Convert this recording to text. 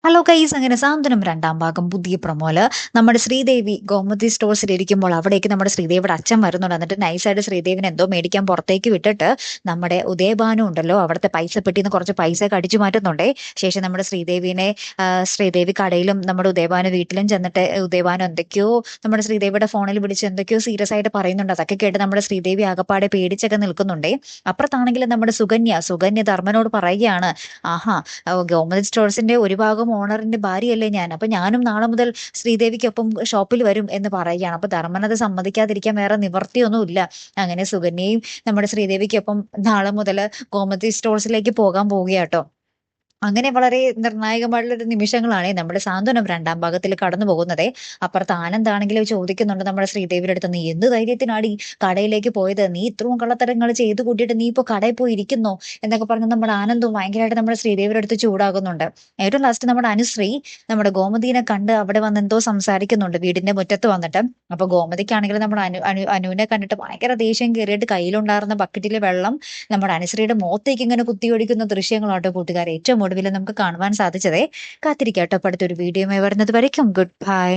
Hello guys, അങ്ങനെ സാന്ത്വനം രണ്ടാം ഭാഗം പുതിയ പ്രൊമോല് നമ്മുടെ ശ്രീദേവി ഗോമതി സ്റ്റോഴ്സിൽ ഇരിക്കുമ്പോൾ അവിടേക്ക് നമ്മുടെ ശ്രീദേവിയുടെ അച്ഛൻ വരുന്നുണ്ട്. എന്നിട്ട് നൈസായിട്ട് ശ്രീദേവിനെ എന്തോ മേടിക്കാൻ പുറത്തേക്ക് വിട്ടിട്ട് നമ്മുടെ ഉദയഭാനു ഉണ്ടല്ലോ അവിടുത്തെ പൈസ പെട്ടിന്ന് കുറച്ച് പൈസ ഒക്കെ അടിച്ചു മാറ്റുന്നുണ്ടേ. ശേഷം നമ്മുടെ ശ്രീദേവി കടയിലും നമ്മുടെ ഉദയഭാനു വീട്ടിലും ചെന്നിട്ട് ഉദയഭാനു എന്തൊക്കെയോ നമ്മുടെ ശ്രീദേവിയുടെ ഫോണിൽ വിളിച്ച് എന്തൊക്കെയോ സീരിയസ് ആയിട്ട് പറയുന്നുണ്ട്. അതൊക്കെ കേട്ട് നമ്മുടെ ശ്രീദേവി ആകപ്പാടെ പേടിച്ചൊക്കെ നിൽക്കുന്നുണ്ടേ. അപ്പുറത്താണെങ്കിലും നമ്മുടെ സുകന്യ ധർമ്മനോട് പറയുകയാണ്, ആഹാ, ഗോമതി സ്റ്റോഴ്സിന്റെ ഒരു ഭാഗം ഓണറിന്റെ ഭാര്യയല്ലേ ഞാൻ, അപ്പൊ ഞാനും നാളെ മുതൽ ശ്രീദേവിക്കൊപ്പം ഷോപ്പിൽ വരും എന്ന് പറയുകയാണ്. അപ്പൊ ധർമ്മൻ അത് സമ്മതിക്കാതിരിക്കാൻ വേറെ നിവർത്തിയൊന്നും ഇല്ല. അങ്ങനെ സുകന്യയും നമ്മുടെ ശ്രീദേവിക്കൊപ്പം നാളെ മുതൽ ഗോമതി സ്റ്റോഴ്സിലേക്ക് പോകാൻ പോവുകയാട്ടോ. അങ്ങനെ വളരെ നിർണായകമായിട്ടുള്ള ഒരു നിമിഷങ്ങളാണ് നമ്മുടെ സാന്ത്വനം രണ്ടാം ഭാഗത്തിൽ കടന്നു പോകുന്നത്. അപ്പുറത്ത് ആനന്ദാണെങ്കിലും ചോദിക്കുന്നുണ്ട് നമ്മുടെ ശ്രീദേവിയുടെ അടുത്ത്, നീ എന്ത് ധൈര്യത്തിനാടി കടയിലേക്ക് പോയത്? നീ ഇത്രയും കള്ളത്തരങ്ങൾ ചെയ്തു കൂട്ടിയിട്ട് നീ ഇപ്പൊ കടയിൽ പോയി ഇരിക്കുന്നോ എന്നൊക്കെ പറഞ്ഞ് നമ്മുടെ ആനന്ദും ഭയങ്കരമായിട്ട് നമ്മുടെ ശ്രീദേവിയുടെ അടുത്ത് ചൂടാകുന്നുണ്ട്. ഏറ്റവും ലാസ്റ്റ് നമ്മുടെ അനുശ്രീ നമ്മുടെ ഗോമതിനെ കണ്ട് അവിടെ വന്ന് എന്തോ സംസാരിക്കുന്നുണ്ട് വീടിന്റെ മുറ്റത്ത് വന്നിട്ട്. അപ്പൊ ഗോമതിക്കാണെങ്കിലും നമ്മുടെ അനുവിനെ കണ്ടിട്ട് ഭയങ്കര ദേഷ്യം കയറിയിട്ട് കയ്യിലുണ്ടായിരുന്ന ബക്കറ്റിലെ വെള്ളം നമ്മുടെ അനുശ്രീയുടെ മുഖത്തേക്ക് ഇങ്ങനെ കുത്തിയൊഴിക്കുന്ന ദൃശ്യങ്ങളാട്ടോ കൂട്ടുകാരെ ഏറ്റവും ഒടുവിൽ നമുക്ക് കാണുവാൻ സാധിച്ചതേ. കാത്തിരിക്കാട്ടോ അടുത്തൊരു വീഡിയോ വരുന്നത് വരയ്ക്കും. Good bye.